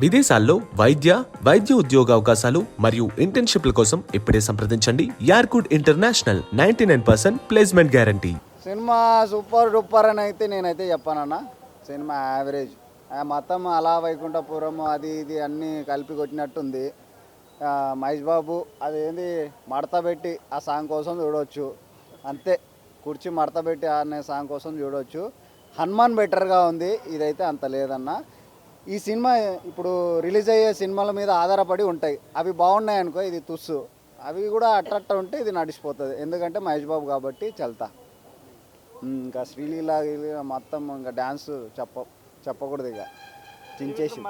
విదేశాల్లో వైద్య ఉద్యోగ అవకాశాలు మరియు ఇంటర్న్షిప్ల కోసం ఇప్పుడే సంప్రదించండి యార్కుడ్ international 99% placement guarantee. Cinema super duper అని అయితే నేనైతే చెప్పానన్నా. సినిమా యావరేజ్, మొత్తం అలా వైకుంఠపురం అది ఇది అన్నీ కలిపి కొట్టినట్టుంది. మహేష్ బాబు అదేంది మడత పెట్టి ఆ సాంగ్ కోసం చూడవచ్చు, అంతే. కుర్చీ మడత పెట్టి అనే సాంగ్ కోసం చూడవచ్చు. హనుమాన్ బెటర్గా ఉంది, ఇదైతే అంత లేదన్న. ఈ సినిమా ఇప్పుడు రిలీజ్ అయ్యే సినిమాల మీద ఆధారపడి ఉంటాయి. అవి బాగున్నాయి అనుకో ఇది తుస్సు, అవి కూడా అట్ట ఉంటే ఇది నడిచిపోతుంది. ఎందుకంటే మహేష్ బాబు కాబట్టి చల్తా. ఇంకా శ్రీలీల మొత్తం ఇంకా డ్యాన్స్ చెప్పకూడదు, ఇక చించేసి.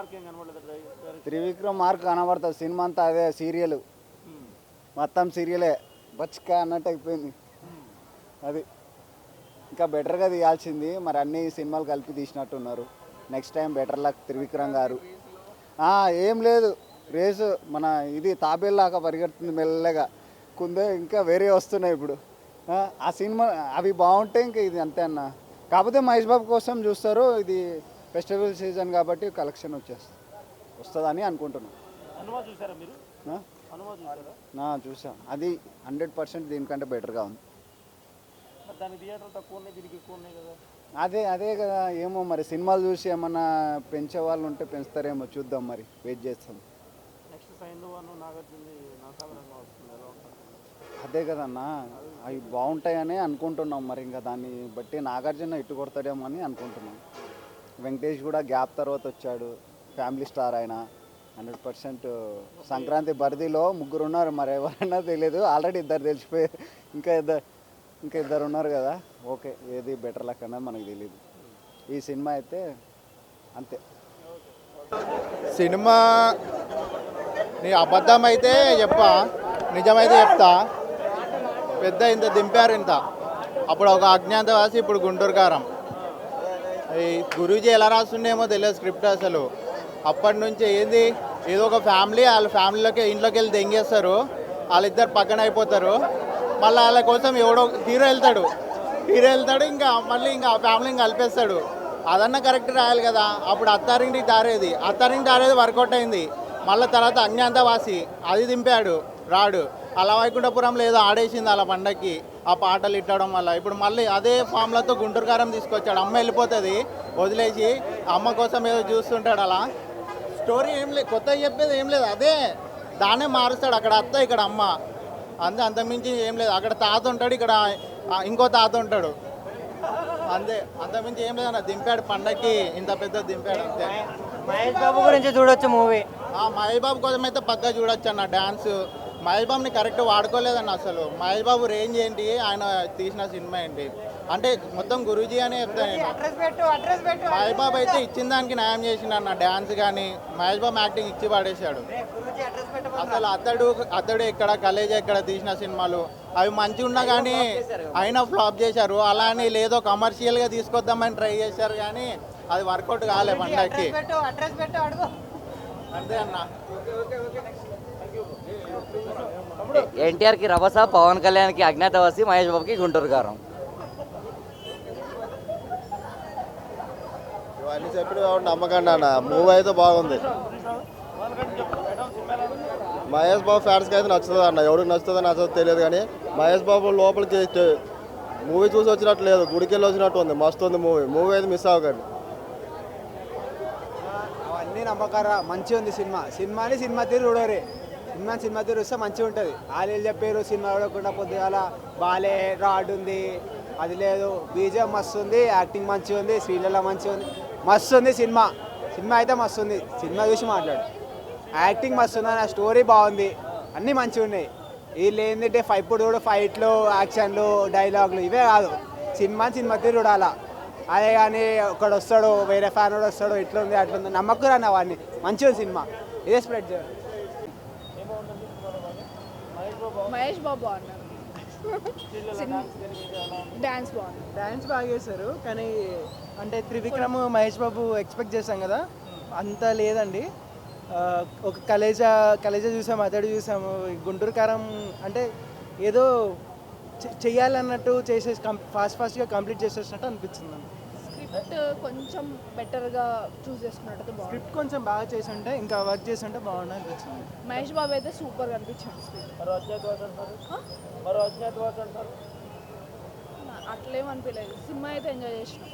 త్రివిక్రమ్ మార్క్ కనబడుతుంది. సినిమా అంతా అదే సీరియల్, మొత్తం సీరియలే బచ్కా అన్నట్టు అయిపోయింది. అది ఇంకా బెటర్గా తీయాల్సింది. మరి అన్ని సినిమాలు కలిపి తీసినట్టున్నారు. Next time better luck Trivikram garu. ఏం లేదు, రేసు మన ఇది తాబేల్లాగా పరిగెడుతుంది మెల్లగా. కుందే ఇంకా వేరే వస్తున్నాయి ఇప్పుడు. ఆ సినిమా అవి బాగుంటే ఇంకా ఇది అంతే అన్న. కాకపోతే మహేష్ బాబు కోసం చూస్తారు. ఇది ఫెస్టివల్ సీజన్ కాబట్టి కలెక్షన్ వస్తుందని అనుకుంటున్నాను. చూసాం, అది 100% దీనికంటే బెటర్గా ఉంది. అదే కదా, ఏమో మరి సినిమాలు చూసి ఏమన్నా పెంచే వాళ్ళు ఉంటే పెంచుతారేమో, చూద్దాం. మరి వెయిట్ చేస్తాం. అదే కదన్నా, అవి బాగుంటాయని అనుకుంటున్నాం. మరి ఇంకా దాన్ని బట్టి నాగార్జున ఇట్టు కొడతాడేమో అని అనుకుంటున్నాం. వెంకటేష్ కూడా గ్యాప్ తర్వాత వచ్చాడు, ఫ్యామిలీ స్టార్ ఆయన. 100% సంక్రాంతి బరిదిలో 3 ఉన్నారు, మరి ఎవరైనా తెలియదు. ఆల్రెడీ 2 తెలిసిపోయారు, ఇంకా ఇద్దరు ఉన్నారు కదా. ఓకే, ఏది బెటర్ లక్ అన్నది మనకు తెలియదు. ఈ సినిమా అయితే అంతే. సినిమా నీ అబద్ధం అయితే చెప్పా, నిజమైతే చెప్తా. పెద్ద ఇంత దింపారు, ఇంత. అప్పుడు ఒక అజ్ఞాతవాసి, ఇప్పుడు గుంటూరు కారం. ఈ గురూజీ ఎలా రాస్తుండేమో తెలియదు స్క్రిప్ట్ అసలు. అప్పటి నుంచి ఏంది, ఏదో ఒక ఫ్యామిలీ, వాళ్ళ ఫ్యామిలీలోకి ఇంట్లోకి వెళ్ళి దెంగేస్తారు, వాళ్ళిద్దరు పక్కన అయిపోతారు. మళ్ళీ వాళ్ళ కోసం ఎవడో హీరో వెళ్తాడు, ఇంకా మళ్ళీ ఇంకా ఫ్యామిలీని కలిపేస్తాడు. అదన్నా కరెక్ట్ రాయాలి కదా. అప్పుడు అత్తారింటికి దారేది వర్కౌట్ అయింది. మళ్ళీ తర్వాత అజ్ఞాతవాసి అది దింపాడు, రాడు. అలా వైకుంఠపురంలో ఏదో ఆడేసింది అలా పండక్కి, ఆ పాటలు ఇట్టడం వల్ల. ఇప్పుడు మళ్ళీ అదే ఫామ్లతో గుంటూరు కారం తీసుకొచ్చాడు. అమ్మ వెళ్ళిపోతుంది వదిలేసి, అమ్మ కోసం ఏదో చూస్తుంటాడు. అలా స్టోరీ ఏం లేదు, కొత్తగా చెప్పేది ఏం లేదు. అదే దాన్నే మారుస్తాడు. అక్కడ అత్త, ఇక్కడ అమ్మ, అంతమించి ఏం లేదు. అక్కడ తాత ఉంటాడు, ఇక్కడ ఇంకో తాత ఉంటాడు, అంతే. అంతమించి ఏం లేదు అన్న. దింపాడు పండక్కి, ఇంత పెద్ద దింపాడు, అంతే. మహేష్ బాబు గురించి చూడొచ్చు మూవీ. మహేష్ బాబు కోసం అయితే పక్కా చూడొచ్చు అన్న. డ్యాన్స్ మహేష్ బాబుని కరెక్ట్ వాడుకోలేదన్న అసలు. మహేష్ బాబు రేంజ్ ఏంటి, ఆయన తీసిన సినిమా ఏంటి అంటే మొత్తం గురూజీ అనే చెప్తాను నేను. మహేష్ బాబు అయితే ఇచ్చిన దానికి న్యాయం చేసిండు అన్న. డ్యాన్స్ కానీ మహేష్ బాబు యాక్టింగ్ ఇచ్చి పడేశాడు అసలు. అతడు ఎక్కడ, కలేజా ఎక్కడ తీసిన సినిమాలు అవి మంచిగా ఉన్నా కానీ అయినా ఫ్లాప్ చేశారు. అలానే లేదో కమర్షియల్గా తీసుకొద్దామని ట్రై చేశారు, కానీ అది వర్కౌట్ కాలే పండక్కి, అంతే అన్న. ఎన్టీఆర్కి రభస, పవన్ కళ్యాణ్కి అజ్ఞాతవాసి, మహేష్ బాబుకి గుంటూరు కారం. ఇవన్నీ చెప్పిన నమ్మకండి అన్న. మూవీ అయితే బాగుంది. మహేష్ బాబు ఫ్యాన్స్కి అయితే నచ్చుతుంది అన్న. ఎవరికి నచ్చుతుందో నచ్చదో తెలియదు, కానీ మహేష్ బాబు లోపలికి మూవీ చూసి వచ్చినట్టు లేదు, గుడికి వెళ్ళి వచ్చినట్టు ఉంది. మస్తు ఉంది మూవీ అయితే మిస్ అవ్వకండి. అవన్నీ నమ్మకారా, మంచిగా ఉంది సినిమా తీరు చూడరే. సినిమా తీరు వస్తే మంచిగా ఉంటుంది. వాళ్ళు చెప్పారు సినిమా చూడకుండా పొద్దుగాల బాలే రాడ్ ఉంది, అది లేదు. బీజం మస్తు ఉంది, యాక్టింగ్ మంచిగా ఉంది, శ్రీలీల మంచిగా ఉంది, మస్తు ఉంది సినిమా అయితే మస్తు ఉంది. సినిమా చూసి మాట్లాడు. యాక్టింగ్ మస్తు ఉంది, స్టోరీ బాగుంది, అన్నీ మంచిగా ఉన్నాయి. వీళ్ళు ఏంటంటే ఇప్పుడు చూడు ఫైట్లు, యాక్షన్లు, డైలాగులు ఇవే కాదు. సినిమా తీరు చూడాలా. అదే కానీ ఒకడు వస్తాడు, వేరే ఫ్యాన్ కూడా వస్తాడు, ఇట్లుంది అట్లుంది నమ్మకం రాని అవన్నీ. మంచిగా సినిమా ఇదే స్ప్రెడ్ చేయాలి. మహేష్ బాబు బాగున్నారు, డ్యాన్స్ బాగా చేశారు. కానీ అంటే త్రివిక్రమ్, మహేష్ బాబు ఎక్స్పెక్ట్ చేశాం కదా, అంత లేదండి. ఒక కలేజా చూసాము, అతడు చూసాము. గుంటూరు కారం అంటే ఏదో చెయ్యాలన్నట్టు చేసేసి ఫాస్ట్గా కంప్లీట్ చేసేసినట్టు అనిపించింది. స్క్రిప్ట్ కొంచెం బెటర్గా చూస్ చేసుకున్నట్టు బాగుంది. స్క్రిప్ట్ కొంచెం బాగా చేసి ఉంటే ఇంకా వర్క్ చేసి ఉంటే బాగుండు అనిపించింది. మహేష్ బాబు అయితే సూపర్గా అనిపించింది స్క్రిప్ట్. అట్లేం అనిపించలేదు. సినిమా అయితే ఎంజాయ్ చేసినాం.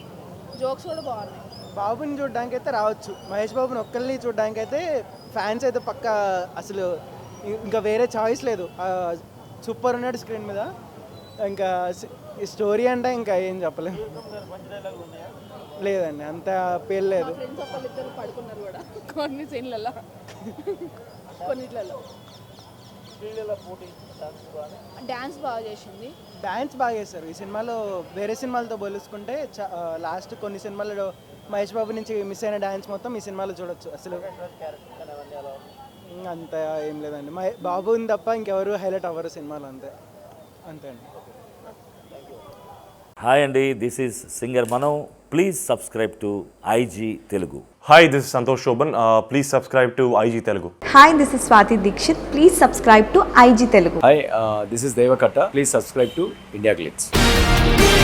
జోక్స్ కూడా బాగున్నాయి. బాబుని చూడడానికి అయితే రావచ్చు. మహేష్ బాబుని ఒక్కరిని చూడడానికి అయితే ఫ్యాన్స్ అయితే పక్క అసలు ఇంకా వేరే చాయిస్ లేదు. సూపర్ ఉన్నాడు స్క్రీన్ మీద. ఇంకా ఈ స్టోరీ అంటే ఇంకా ఏం చెప్పలేము. లేదండి అంత పేర్లేదు. మా ఫ్రెండ్స్ ఒకళ్ళిద్దరు పడుకున్నారు కూడా కొన్ని సీన్లలో కొన్నిట్లలో. డ్యాన్స్ బాగా చేసింది. డ్యాన్స్ బాగా చేస్తారు ఈ సినిమాలో. వేరే సినిమాలతో పోల్చుకుంటే లాస్ట్ కొన్ని సినిమాల్లో మహేష్ బాబు నుంచి మిస్ అయిన డ్యాన్స్ మొత్తం ఈ సినిమాలో చూడొచ్చు. అసలు అంత ఏం లేదండి. బాబుని తప్ప ఇంకెవరు హైలైట్ అవ్వరు సినిమాలో. అంతే అంతే అండి. హాయ్ అండి, this is singer Mano. Please subscribe to IG Telugu. Hi, this is Santosh Shoban. Please subscribe to IG Telugu. Hi, this is Swati Dikshit. Please subscribe to IG Telugu. Hi, this is Devakatta. Please subscribe to India Glitz.